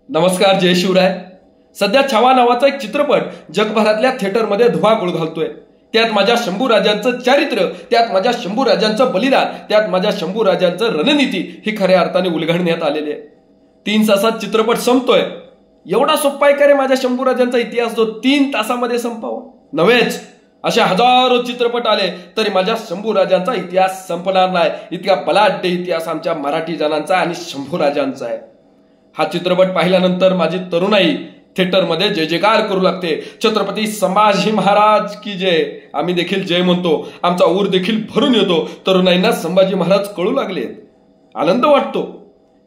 नमस्कार, जय शिवराय. सध्या छावा नावाचा एक चित्रपट जगभरातल्या थिएटरमध्ये धुमाकूळ घालतोय. त्यात माझ्या शंभूराजांचं चारित्र्य, त्यात माझ्या शंभूराजांचं बलिदान, त्यात माझ्या शंभूराजांचं रणनीती ही खऱ्या अर्थाने उलगडण्यात आलेली आहे. 3 तासात चित्रपट संपतोय. एवढा सोप्पा आहे का रे माझ्या शंभूराजांचा इतिहास जो 3 तासामध्ये संपावा? नव्हेच, अशा हजारो चित्रपट आले तरी माझ्या शंभूराजांचा इतिहास संपणार नाही. इतका बलाढ्य इतिहास आमच्या मराठी जनांचा आणि शंभूराजांचा आहे. हा चित्रपट पाहिल्यानंतर माझी तरुणाई थिएटरमध्ये जय जयकार करू लागते. छत्रपती संभाजी महाराज की जय. आम्ही देखील जय म्हणतो. आमचा ऊर देखील भरून येतो. तरुणाईंना संभाजी महाराज कळू लागले. आनंद वाटतो.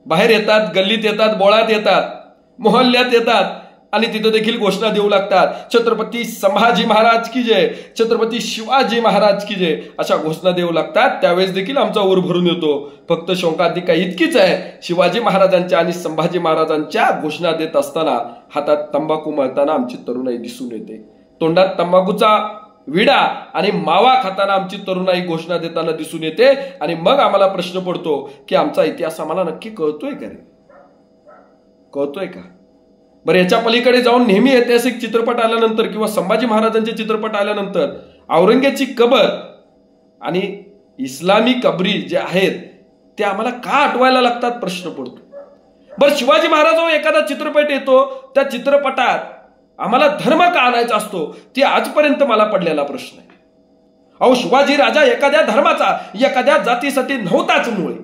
बाहेर येतात, गल्लीत येतात, बोळात येतात, मोहल्ल्यात येतात आणि तिथे देखील घोषणा देऊ लागतात, छत्रपती संभाजी महाराज की जय, छत्रपती शिवाजी महाराज की जय, अशा घोषणा देऊ लागतात. त्यावेळेस देखील आमचा ऊर भरून येतो. फक्त शोकांतिका इतकीच आहे, शिवाजी महाराजांच्या आणि संभाजी महाराजांच्या घोषणा देत असताना हातात तंबाखू मळताना आमची तरुणाई दिसून येते. तोंडात तंबाखूचा विडा आणि मावा खाताना आमची तरुणाई घोषणा देताना दिसून येते. आणि मग आम्हाला प्रश्न पडतो की आमचा इतिहास आम्हाला नक्की कळतोय का रे? कळतोय का? बरं, याच्या पलीकडे जाऊन नेहमी ऐतिहासिक चित्रपट आल्यानंतर किंवा संभाजी महाराजांचे चित्रपट आल्यानंतर औरंगजेबाची कबर आणि इस्लामी कबरी जे आहेत ते आम्हाला का आठवायला लागतात प्रश्न पडतो. बरं, शिवाजी महाराजांवर एखादा चित्रपट येतो, त्या चित्रपटात आम्हाला धर्म का आणायचा असतो? ती आजपर्यंत मला पडलेला प्रश्न आहे. अहो, शिवाजी राजा एखाद्या धर्माचा, एखाद्या जातीसाठी नव्हताच. मुळे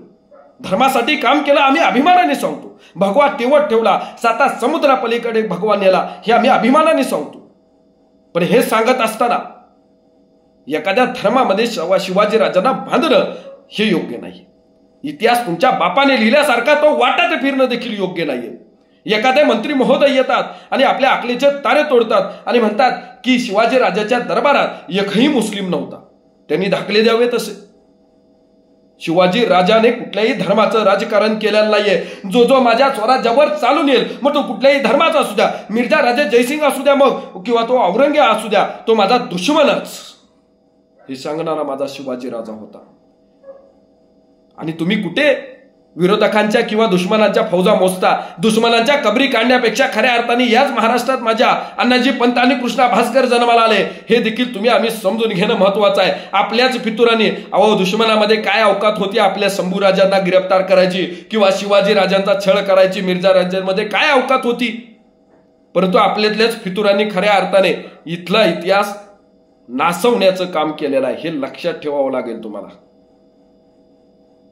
धर्मासाठी काम केलं आम्ही अभिमानाने सांगतो. भगवा तेवत ठेवला, 7 समुद्रापलीकडे भगवा नेला, हे आम्ही अभिमानाने सांगतो. पण हे सांगत असताना एखाद्या धर्मामध्ये शिवाजी राजांना बांधणं हे योग्य नाही. इतिहास तुमच्या बापाने लिहिल्यासारखा तो वाटात फिरणं देखील योग्य नाहीये. एखादे मंत्री महोदय येतात आणि आपल्या अकलेचे तारे तोडतात आणि म्हणतात की शिवाजी राजाच्या दरबारात एकही मुस्लिम नव्हता. त्यांनी दाखले द्यावे तसे. शिवाजी राजाने कुठल्याही धर्माचं राजकारण केलेलं नाहीये. जो माझ्या स्वराज्यावर चालून येईल, मग तो कुठल्याही धर्माचा असू द्या, मिर्झा राजे जयसिंग असू द्या मग, किंवा तो औरंगजेब असू द्या, तो माझा दुश्मनच, हे सांगणारा माझा शिवाजी राजा होता. आणि तुम्ही कुठे विरोधकांच्या किंवा दुश्मनांच्या फौजा मोजता? दुश्मनांच्या कबरी काढण्यापेक्षा खऱ्या अर्थाने याच महाराष्ट्रात माझ्या अण्णाजी पंत आणि कृष्णा भास्कर जन्माला आले, हे देखील तुम्ही आम्ही समजून घेणं महत्वाचं आहे. आपल्याच फितुरांनी, अहो, दुश्मनामध्ये काय अवकात होती आपल्या शंभूराजांना गिरफ्तार करायची किंवा शिवाजी राजांचा छळ करायची, मिर्झा राजांमध्ये काय अवकात होती? परंतु आपल्यातल्याच फितुरांनी खऱ्या अर्थाने इथला इतिहास नासवण्याचं काम केलेलं आहे. हे लक्षात ठेवावं लागेल तुम्हाला.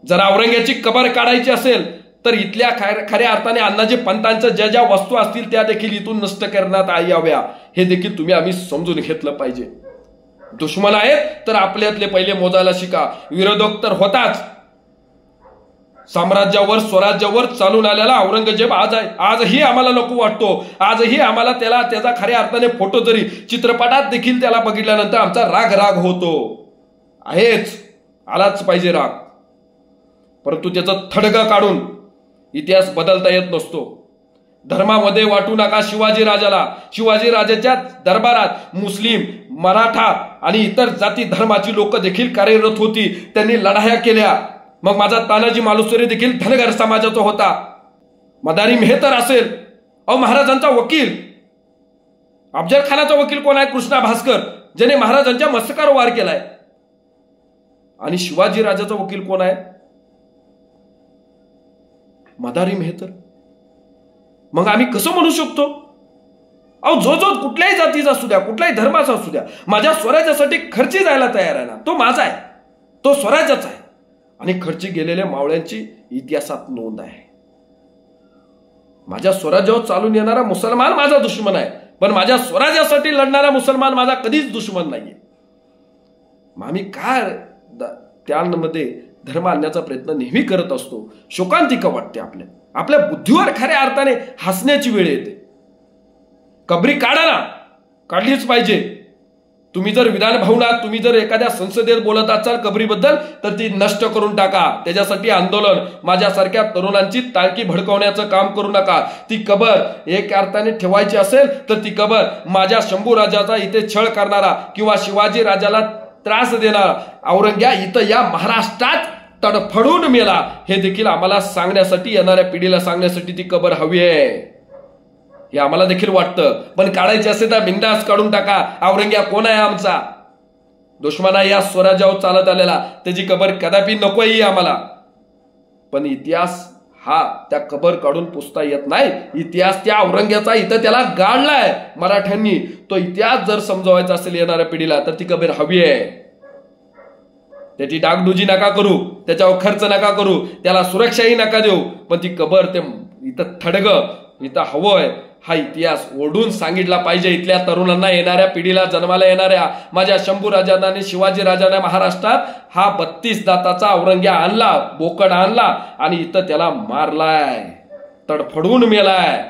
जर औरंगजेबाची कबर काढायची असेल तर इथल्या खऱ्या अर्थाने अण्णाजी पंतांच्या ज्या ज्या वस्तू असतील त्या देखील इथून नष्ट करण्यात याव्या, हे देखील तुम्ही आम्ही समजून घेतलं पाहिजे. दुश्मन आहेत तर आपल्यातले पहिले मोजायला शिका. विरोधक तर होताच. साम्राज्यावर स्वराज्यावर चालून आलेला औरंगजेब आज आहे. आजही आम्हाला नको वाटतो. आजही आम्हाला त्याचा खऱ्या अर्थाने फोटो जरी चित्रपटात देखील त्याला बघितल्यानंतर आमचा राग होतो. आहेच, आलाच पाहिजे राग. परंतु त्याचं थडगं काढून इतिहास बदलता येत नसतो. धर्मामध्ये वाटू नका शिवाजी राजाला. शिवाजी राजाच्या दरबारात मुस्लिम, मराठा आणि इतर जाती धर्माची लोक देखील कार्यरत होती. त्यांनी लढाया केल्या. मग माझा तानाजी मालुसरे देखील धनगर समाजाचा होता. मदारी मेहतर असेल, अहो, महाराजांचा वकील, अफजल खानाचा वकील कोण आहे? कृष्णा भास्कर, ज्याने महाराजांच्या मस्तकावर वार केलाय. आणि शिवाजी राजाचा वकील कोण आहे? मदारी मेहतर. मग आम्ही कसं म्हणू शकतो? अहो, जो कुठल्याही जातीचा असू द्या, कुठल्याही धर्माचा असू द्या, माझ्या स्वराज्यासाठी खर्ची जायला तयार आहे ना, तो माझा आहे, तो स्वराज्याचा आहे. आणि खर्ची गेलेल्या मावळ्यांची इतिहासात नोंद आहे. माझ्या स्वराज्यावर चालून येणारा मुसलमान माझा दुश्मन आहे, पण माझ्या स्वराज्यासाठी लढणारा मुसलमान माझा कधीच दुश्मन नाहीये. मग आम्ही काय त्यामध्ये धर्म आणण्याचा प्रयत्न नेहमी करत असतो. शोकांतिका वाटते. आपल्या बुद्धीवर खऱ्या अर्थाने हसण्याची वेळ येते. कबरी काढा ना, काढलीच पाहिजे. तुम्ही जर विधान भवनात, तुम्ही जर एखाद्या संसदेत बोलत असाल कबरीबद्दल, तर ती नष्ट करून टाका. त्याच्यासाठी आंदोलन, माझ्यासारख्या तरुणांची टाळकी भडकवण्याचं काम करू नका. ती कबर एक अर्थाने ठेवायची असेल तर ती कबर माझ्या शंभूराजाचा इथे छळ करणारा किंवा शिवाजी राजाला त्रास देणारा औरंगजेब इथं या महाराष्ट्रात तडफडून मेला, हे देखील आम्हाला सांगण्यासाठी, येणाऱ्या पिढीला सांगण्यासाठी ती कबर हवी आहे. हे आम्हाला देखील वाटतं, पण काढायचे असेल तर बिंदास काढून टाका. औरंग्या कोण आहे आमचा? दुश्मना या स्वराज्यावर चालत आलेला, त्याची कबर कदापि नकोही आम्हाला. पण इतिहास हा त्या कबर काढून पुसता येत नाही. इतिहास त्या औरंग्याचा इथं त्याला गाडलाय मराठ्यांनी. तो इतिहास जर समजवायचा असेल येणाऱ्या पिढीला तर ती कबर हवी आहे. त्याची डागडुजी नका करू, त्याच्यावर खर्च नका करू, त्याला सुरक्षाही नका देऊ, पण ती कबर ते इथं थडग इथं हवंय हा इतिहास ओढून सांगितला पाहिजे. इथल्या तरुणांना, येणाऱ्या पिढीला, जन्माला येणाऱ्या माझ्या शंभू राजांना आणि शिवाजी राजांना महाराष्ट्रात हा 32 दाताचा औरंग्या आणला, बोकड आणला आणि इथं त्याला मारलाय, तडफडून मेलाय.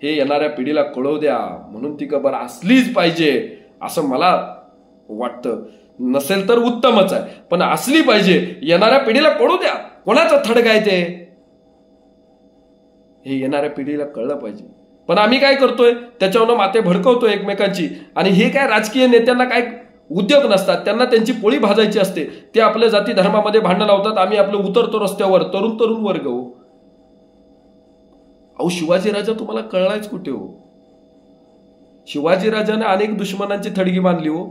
हे येणाऱ्या पिढीला कळवू द्या. म्हणून ती कबर असलीच पाहिजे असं मला वाटतं. नसेल तर उत्तमच आहे, पण असली पाहिजे. येणाऱ्या पिढीला कळू द्या कोणाचं थडग आहे ते, हे येणाऱ्या पिढीला कळलं पाहिजे. पण आम्ही काय करतोय, त्याच्यावर माते भडकवतोय एकमेकांची. आणि हे काय राजकीय नेत्यांना काय उद्योग नसतात, त्यांना त्यांची पोळी भाजायची असते. ते आपल्या जाती धर्मामध्ये भांडण लावतात, आम्ही आपलं उतरतो रस्त्यावर. तरुण वर्ग हो. अहो शिवाजी राजा तुम्हाला कळलायच कुठे हो? शिवाजी राजाने अनेक दुश्मनांची थडगी बांधली हो.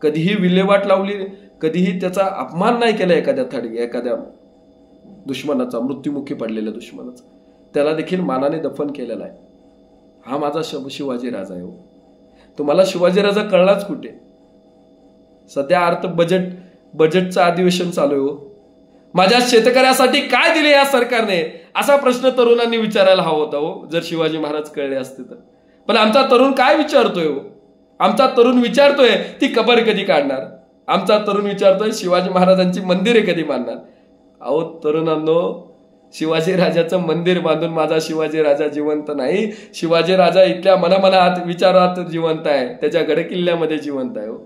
कधीही विल्हेवाट लावली, कधीही त्याचा अपमान नाही केला एखाद्या दुश्मनाचा, मृत्युमुखी पडलेल्या दुश्मनाचा. त्याला देखील मानाने दफन केलेला आहे. हा माझा शिवाजी राजा आहे हो. तुम्हाला शिवाजी राजा कळलाच कुठे? सध्या बजेटचं अधिवेशन चालू आहे हो. माझ्या शेतकऱ्यासाठी काय दिले या सरकारने, असा प्रश्न तरुणांनी विचारायला हवा होता हो, जर शिवाजी महाराज कळले असते तर. पण आमचा तरुण काय विचारतोय हो? आमचा तरुण विचारतोय ती कबर कधी काढणार. आमचा तरुण विचारतोय शिवाजी महाराजांची मंदिरे कधी बांधणार. अहो तरुणांनो, शिवाजी राजाचं मंदिर बांधून माझा शिवाजी राजा जिवंत नाही. शिवाजी राजा इथल्या मनामनात, विचारात जिवंत आहे, त्याच्या गड किल्ल्यामध्ये जिवंत आहे हो.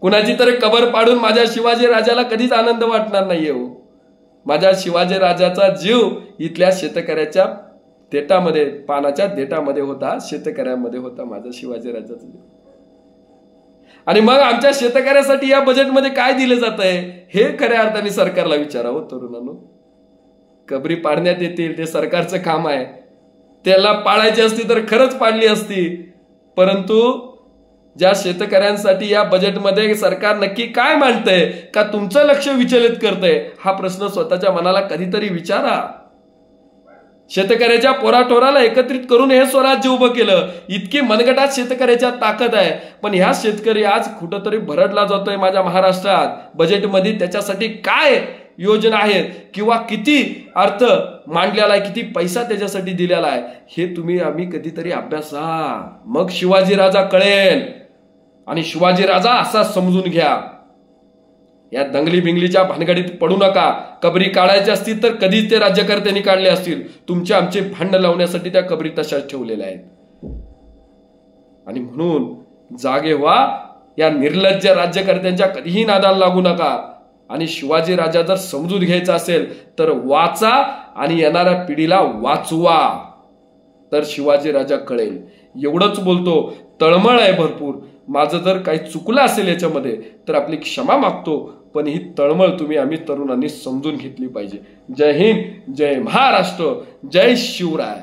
कुणाची तरी कबर पाडून माझ्या शिवाजी राजाला कधीच आनंद वाटणार नाहीये हो. माझ्या शिवाजी राजाचा जीव इथल्या शेतकऱ्याच्या देटामध्ये, पानाच्या देटामध्ये होता, शेतकऱ्यामध्ये होता माझा शिवाजी राजाचा जीव. आणि मग आमच्या शेतकऱ्यासाठी या बजेटमध्ये काय दिलं जात आहे हे खऱ्या अर्थाने सरकारला विचारावं तरुणांनो. कबरी पाडण्यात येतील, ते सरकारचं काम आहे. त्याला पाळायची असती तर खरंच पाडली असती. परंतु ज्या शेतकऱ्यांसाठी या बजेटमध्ये सरकार नक्की काय मांडतंय, का तुमचं लक्ष विचलित करतंय, हा प्रश्न स्वतःच्या मनाला कधीतरी विचारा. शेतकऱ्याच्या पोराटोराला एकत्रित करून हे स्वराज्य उभं केलं. इतकी मनगटात शेतकऱ्याच्या ताकद आहे. पण ह्या शेतकरी आज कुठंतरी भरडला जातोय माझ्या महाराष्ट्रात. बजेटमध्ये त्याच्यासाठी काय योजना आहेत किंवा किती अर्थ मांडलेला आहे, किती पैसा त्याच्यासाठी दिलेला आहे, हे आम्ही कधीतरी अभ्यासा. मग शिवाजी राजा कळेल. आणि शिवाजी राजा असा समजून घ्या. या दंगली बिंगलीच्या भानगडीत पडू नका. कबरी काढायची असतील तर कधीच ते राज्यकर्त्यांनी काढले असतील. तुमचे आमचे भांडण लावण्यासाठी त्या कबरी तशाच ठेवलेल्या आहेत. आणि म्हणून जागे व्हा. या निर्लज्ज राज्यकर्त्यांच्या कधीही नादाला लागू नका. आणि शिवाजी राजा जर समजून घ्यायचा असेल तर वाचा आणि येणाऱ्या पिढीला वाचवा, तर शिवाजी राजा कळेल. एवढंच बोलतो. तळमळ आहे भरपूर. माझं जर काही चुकलं असेल याच्यामध्ये तर आपली क्षमा मागतो. पण ही तळमळ आम्ही तरुणांनी समजून घेतली पाहिजे. जय हिंद, जय महाराष्ट्र, जय शिवराय.